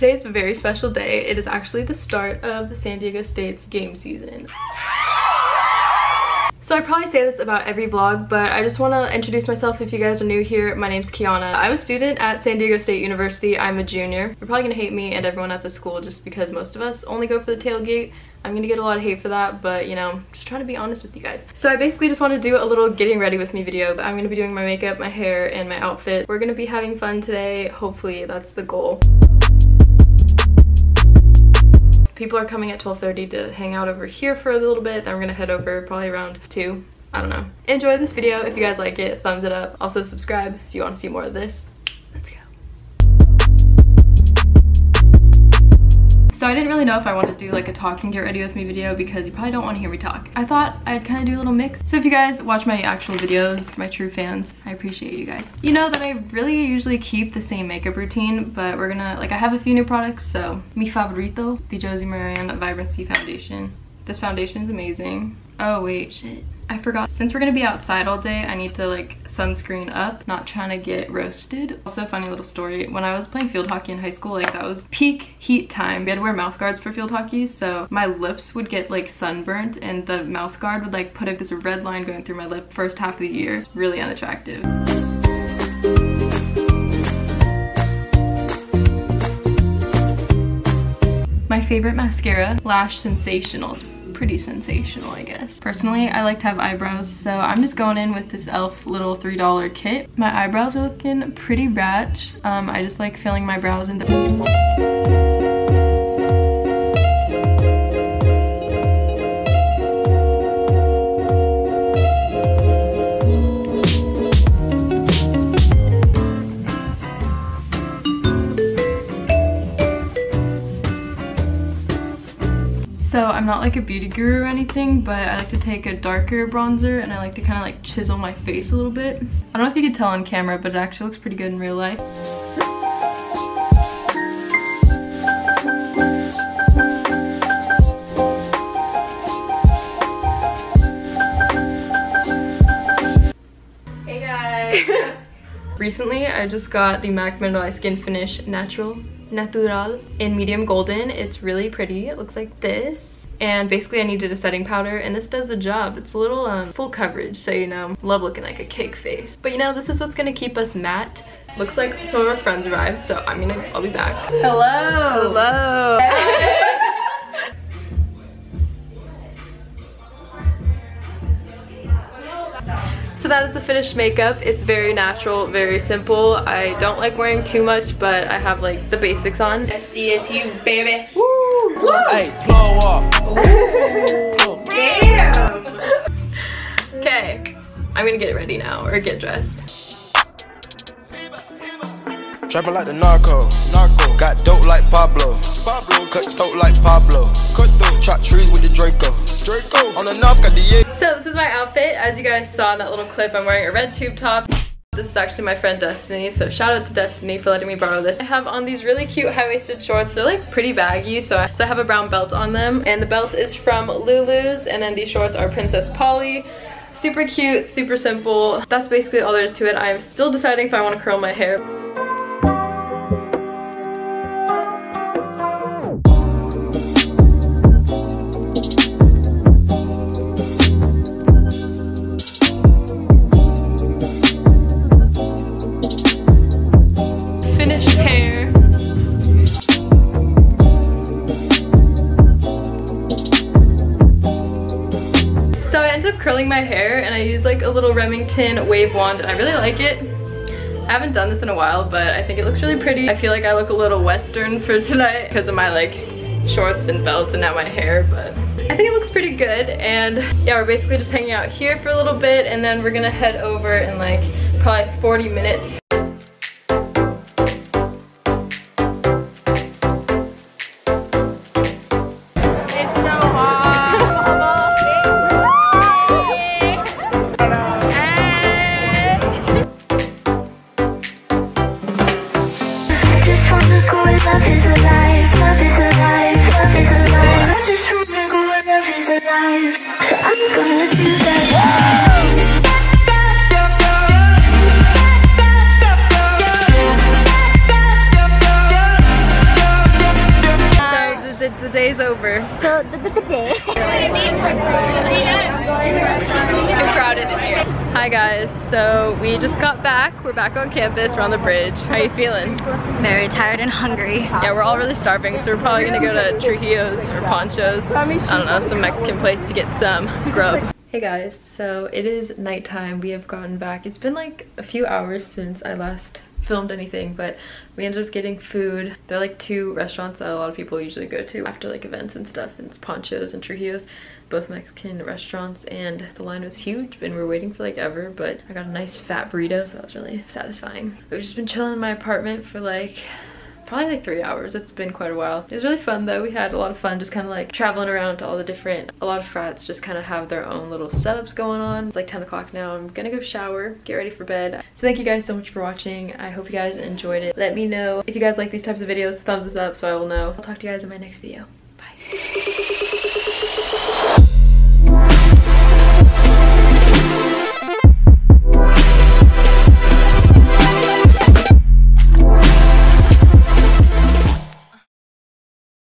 today is a very special day. It is actually the start of San Diego State's game season. So I probably say this about every vlog, but I just want to introduce myself if you guys are new here. My name's Keana. I'm a student at San Diego State University. I'm a junior. You're probably gonna hate me and everyone at the school just because most of us only go for the tailgate. I'm gonna get a lot of hate for that, but you know, just trying to be honest with you guys. So I basically just want to do a little getting ready with me video. I'm gonna be doing my makeup, my hair, and my outfit. We're gonna be having fun today. Hopefully that's the goal. People are coming at 12:30 to hang out over here for a little bit. Then we're gonna head over probably around 2. I don't know. Enjoy this video. If you guys like it, thumbs it up. Also subscribe if you want to see more of this. Let's go. So I didn't really know if I wanted to do like a talk and get ready with me video because you probably don't want to hear me talk. I thought I'd kind of do a little mix. So if you guys watch my actual videos, my true fans, I appreciate you guys. You know that I really usually keep the same makeup routine, but we're gonna, like, I have a few new products. So mi favorito, the Josie Maran Vibrancy foundation. This foundation's amazing. Oh wait, shit. I forgot. Since we're gonna be outside all day, I need to like sunscreen up, not trying to get roasted. Also, funny little story, when I was playing field hockey in high school, like that was peak heat time. We had to wear mouth guards for field hockey, so my lips would get like sunburnt and the mouth guard would like put like this red line going through my lip first half of the year. It's really unattractive. My favorite mascara, Lash Sensational. It's pretty sensational, I guess. Personally, I like to have eyebrows, so I'm just going in with this e.l.f. little $3 kit. My eyebrows are looking pretty ratch. I just like filling my brows in the... So I'm not like a beauty guru or anything, but I like to take a darker bronzer and I like to kind of like chisel my face a little bit. I don't know if you can tell on camera, but it actually looks pretty good in real life. Hey guys! Recently, I just got the MAC Mineralize Skinfinish Natural in medium golden. It's really pretty. It looks like this. And basically I needed a setting powder and this does the job. It's a little full coverage, so you know, love looking like a cake face. But you know, this is what's gonna keep us matte. Looks like some of our friends arrived, so I'll be back. Hello! Hello! So that is the finished makeup. It's very natural, very simple. I don't like wearing too much, but I have like the basics on. SDSU, baby. Woo! Woo! Hey, blow up. Damn! Okay, I'm gonna get ready now, or get dressed. Trapping like the narco. Got dope like Pablo. Cut throat like Pablo. Chop trees with the Draco. On the knob, got the So this is my outfit. As you guys saw in that little clip, I'm wearing a red tube top. This is actually my friend Destiny, so shout out to Destiny for letting me borrow this. I have on these really cute high-waisted shorts. They're like pretty baggy, so I have a brown belt on them. And the belt is from Lulu's, and then these shorts are Princess Polly. Super cute, super simple. That's basically all there is to it. I'm still deciding if I want to curl my hair. Curling my hair and I use like a little Remington wave wand and I really like it. I haven't done this in a while, but I think it looks really pretty. I feel like I look a little Western for tonight because of my like shorts and belt and now my hair, but I think it looks pretty good. And yeah, we're basically just hanging out here for a little bit and then we're gonna head over in like probably 40 minutes. Love is alive, love is alive, love is alive. I just wanna go where love is alive. So I'm gonna do that. It's too crowded in here. Hi guys, so we just got back. We're back on campus, we're on the bridge. How are you feeling? Very tired and hungry. Yeah, we're all really starving, so we're probably gonna go to Trujillo's or Poncho's. I don't know, some Mexican place to get some grub. Hey guys, so it is nighttime. We have gotten back. It's been like a few hours since I last filmed anything, but we ended up getting food. There are like 2 restaurants that a lot of people usually go to after like events and stuff, and it's Poncho's and Trujillo's, both Mexican restaurants, and the line was huge and we were waiting for like ever, but I got a nice fat burrito, so that was really satisfying. We've just been chilling in my apartment for like probably like 3 hours. It's been quite a while. It was really fun though. We had a lot of fun just kind of like traveling around to all the different, a lot of frats just kind of have their own little setups going on. It's like 10 o'clock now. I'm gonna go shower, get ready for bed. So thank you guys so much for watching. I hope you guys enjoyed it. Let me know if you guys like these types of videos. Thumbs us up so I will know. I'll talk to you guys in my next video. Bye.